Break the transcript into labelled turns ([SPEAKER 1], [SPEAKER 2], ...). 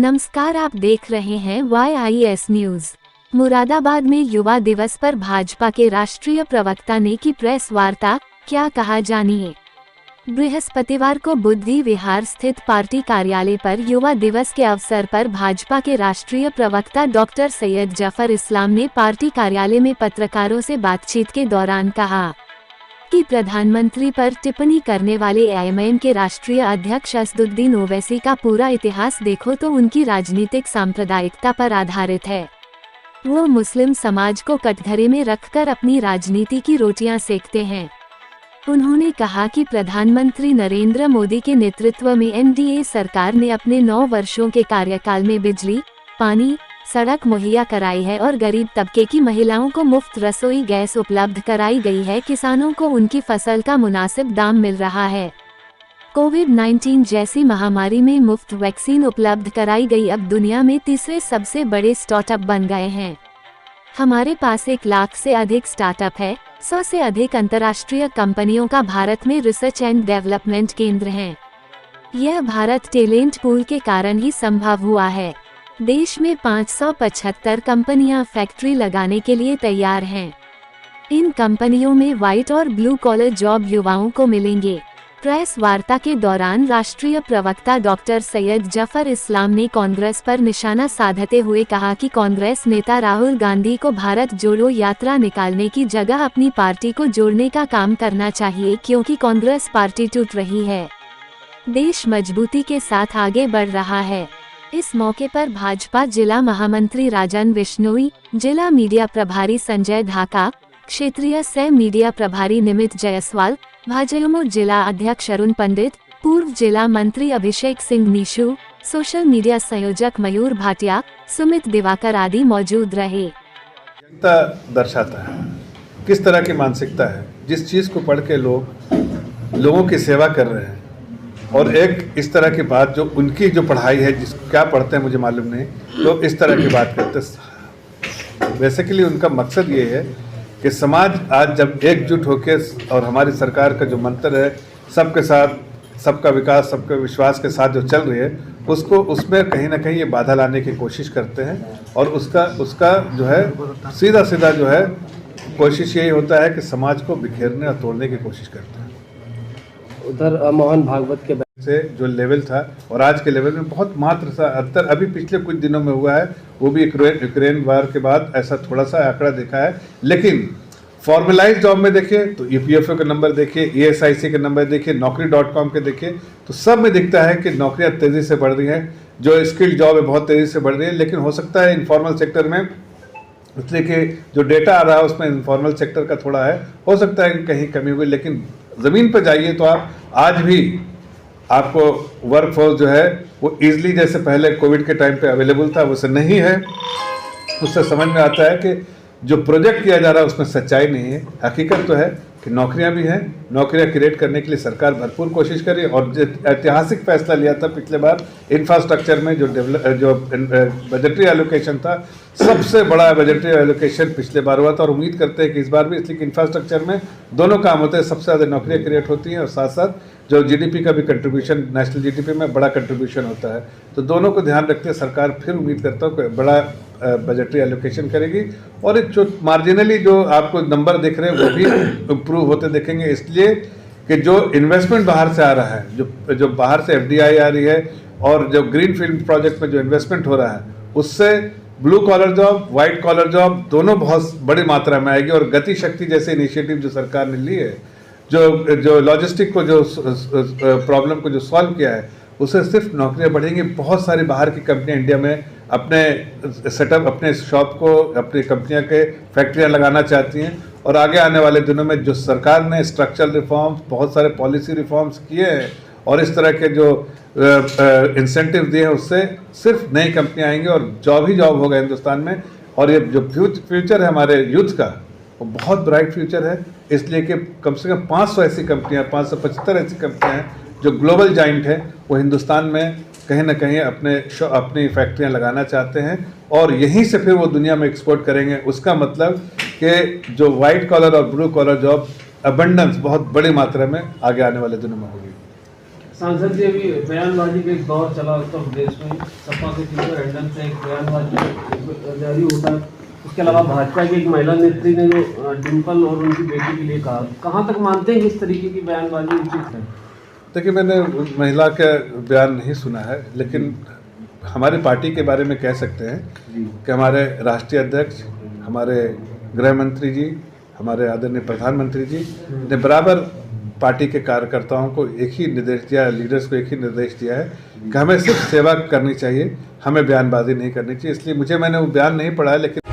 [SPEAKER 1] नमस्कार, आप देख रहे हैं YIS न्यूज। मुरादाबाद में युवा दिवस पर भाजपा के राष्ट्रीय प्रवक्ता ने की प्रेस वार्ता, क्या कहा जानिए। बृहस्पतिवार को बुद्धि विहार स्थित पार्टी कार्यालय पर युवा दिवस के अवसर पर भाजपा के राष्ट्रीय प्रवक्ता डॉक्टर सैयद जफर इस्लाम ने पार्टी कार्यालय में पत्रकारों से बातचीत के दौरान कहा कि प्रधानमंत्री पर टिप्पणी करने वाले AIM के राष्ट्रीय अध्यक्ष असदुद्दीन ओवैसी का पूरा इतिहास देखो तो उनकी राजनीतिक सांप्रदायिकता पर आधारित है। वो मुस्लिम समाज को कटघरे में रखकर अपनी राजनीति की रोटियां सेकते हैं। उन्होंने कहा कि प्रधानमंत्री नरेंद्र मोदी के नेतृत्व में NDA सरकार ने अपने 9 वर्षों के कार्यकाल में बिजली, पानी, सड़क मुहैया कराई है और गरीब तबके की महिलाओं को मुफ्त रसोई गैस उपलब्ध कराई गई है। किसानों को उनकी फसल का मुनासिब दाम मिल रहा है। कोविड-19 जैसी महामारी में मुफ्त वैक्सीन उपलब्ध कराई गई। अब दुनिया में तीसरे सबसे बड़े स्टार्टअप बन गए हैं। हमारे पास 1 लाख से अधिक स्टार्टअप है। 100 से अधिक अंतर्राष्ट्रीय कंपनियों का भारत में रिसर्च एंड डेवलपमेंट केंद्र हैं। यह भारत टैलेंट पूल के कारण ही संभव हुआ है। देश में 575 कंपनियां फैक्ट्री लगाने के लिए तैयार हैं। इन कंपनियों में व्हाइट और ब्लू कॉलर जॉब युवाओं को मिलेंगे। प्रेस वार्ता के दौरान राष्ट्रीय प्रवक्ता डॉक्टर सैयद जफर इस्लाम ने कांग्रेस पर निशाना साधते हुए कहा कि कांग्रेस नेता राहुल गांधी को भारत जोड़ो यात्रा निकालने की जगह अपनी पार्टी को जोड़ने का काम करना चाहिए, क्योंकि कांग्रेस पार्टी टूट रही है। देश मजबूती के साथ आगे बढ़ रहा है। इस मौके पर भाजपा जिला महामंत्री राजन बिश्नोई, जिला मीडिया प्रभारी संजय ढाका, क्षेत्रीय सह मीडिया प्रभारी निमित जायसवाल, भाजयुमो जिला अध्यक्ष अरुण पंडित, पूर्व जिला मंत्री अभिषेक सिंह नीशू, सोशल मीडिया संयोजक मयूर भाटिया, सुमित दिवाकर आदि मौजूद रहे।
[SPEAKER 2] जनता दर्शाता है किस तरह की मानसिकता है, जिस चीज़ को पढ़ के लोगों की सेवा कर रहे हैं। और एक इस तरह की बात जो उनकी जो पढ़ाई है, जिस क्या पढ़ते हैं मुझे मालूम नहीं, तो इस तरह की बात करते हैं। बेसिकली उनका मकसद ये है कि समाज आज जब एकजुट होकर और हमारी सरकार का जो मंत्र है सबके साथ सबका विकास सबके विश्वास के साथ जो चल रही है, उसको उसमें कहीं ना कहीं ये बाधा लाने की कोशिश करते हैं। और उसका जो है सीधा जो है कोशिश यही होता है कि समाज को बिखेरने और तोड़ने की कोशिश करते हैं।
[SPEAKER 3] उधर मोहन भागवत के
[SPEAKER 2] से जो लेवल था और आज के लेवल में बहुत मात्र सा अंतर अभी पिछले कुछ दिनों में हुआ है। वो भी यूक्रेन वार के बाद ऐसा थोड़ा सा आंकड़ा देखा है। लेकिन फॉर्मलाइज जॉब में देखिए तो EPFO के नंबर देखिए, ESIC के नंबर देखिए, naukri.com के देखिए, तो सब में दिखता है कि नौकरियां तेज़ी से बढ़ रही हैं। जो स्किल्ड जॉब है बहुत तेज़ी से बढ़ रही है। लेकिन हो सकता है इनफॉर्मल सेक्टर में, इसलिए कि जो डेटा आ रहा है उसमें इनफॉर्मल सेक्टर का थोड़ा है, हो सकता है कि कहीं कमी हुई। लेकिन ज़मीन पर जाइए तो आप आज भी आपको वर्कफोर्स जो है वो ईजिली जैसे पहले कोविड के टाइम पे अवेलेबल था वैसे नहीं है। उससे समझ में आता है कि जो प्रोजेक्ट किया जा रहा है उसमें सच्चाई नहीं है। हकीकत तो है कि नौकरियां भी हैं। नौकरियां क्रिएट करने के लिए सरकार भरपूर कोशिश कर रही है। और ऐतिहासिक फैसला लिया था पिछले बार इंफ्रास्ट्रक्चर में, जो बजटरी एलोकेशन था, सबसे बड़ा बजटरी एलोकेशन पिछले बार हुआ था। और उम्मीद करते हैं कि इस बार भी, इसलिए इंफ्रास्ट्रक्चर में दोनों काम होते हैं, सबसे ज़्यादा नौकरियाँ क्रिएट होती हैं और साथ साथ जो GDP का भी कंट्रीब्यूशन, नेशनल GDP में बड़ा कंट्रीब्यूशन होता है। तो दोनों को ध्यान रखते सरकार फिर उम्मीद करता हूँ कि बड़ा बजटरी एलोकेशन करेगी। और एक जो मार्जिनली जो आपको नंबर दिख रहे हैं वो भी इम्प्रूव होते दिखेंगे, इसलिए कि जो इन्वेस्टमेंट बाहर से आ रहा है, जो बाहर से FDI आ रही है और जो ग्रीन फील्ड प्रोजेक्ट में जो इन्वेस्टमेंट हो रहा है, उससे blue collar job, white collar job दोनों बहुत बड़ी मात्रा में आएगी। और गति शक्ति जैसे इनिशिएटिव जो सरकार ने ली है, जो लॉजिस्टिक को जो प्रॉब्लम को जो सॉल्व किया है, उससे सिर्फ नौकरियां बढ़ेंगी। बहुत सारी बाहर की कंपनियां इंडिया में अपने सेटअप, अपने शॉप को, अपनी कंपनियां के फैक्ट्रियां लगाना चाहती हैं। और आगे आने वाले दिनों में जो सरकार ने स्ट्रक्चरल रिफॉर्म्स, बहुत सारे पॉलिसी रिफॉर्म्स किए हैं और इस तरह के जो इंसेंटिव दिए हैं, उससे सिर्फ नई कंपनियां आएंगी और जॉब ही जॉब होगा हिंदुस्तान में। और ये जो फ्यूचर है हमारे यूथ का, वो बहुत ब्राइट फ्यूचर है। इसलिए कि कम से कम 500 ऐसी कंपनियां, 575 ऐसी कंपनियां हैं जो ग्लोबल जाइंट हैं, वो हिंदुस्तान में कहीं ना कहीं अपनी फैक्ट्रियां लगाना चाहते हैं और यहीं से फिर वो दुनिया में एक्सपोर्ट करेंगे। उसका मतलब कि जो वाइट कॉलर और ब्लू कॉलर जॉब अबंडेंस बहुत बड़ी मात्रा में आगे आने वाले दिनों में होगी।
[SPEAKER 4] सांसद जी, अभी बयानबाजी का एक दौर चला उत्तर प्रदेश में, सपा के टीचर हैंडल से एक बयानबाजी जारी होता है। उसके अलावा भाजपा की एक महिला नेत्री ने जो डिम्पल और उनकी बेटी के लिए कहा, कहाँ तक मानते हैं कि इस तरीके की बयानबाजी उचित है?
[SPEAKER 2] देखिए, मैंने उस महिला का बयान नहीं सुना है, लेकिन हमारी पार्टी के बारे में कह सकते हैं कि हमारे राष्ट्रीय अध्यक्ष, हमारे गृह मंत्री जी, हमारे आदरणीय प्रधानमंत्री जी ने बराबर पार्टी के कार्यकर्ताओं को एक ही निर्देश दिया है, लीडर्स को एक ही निर्देश दिया है कि हमें सिर्फ सेवा करनी चाहिए, हमें बयानबाजी नहीं करनी चाहिए। इसलिए मैंने वो बयान नहीं पढ़ा है, लेकिन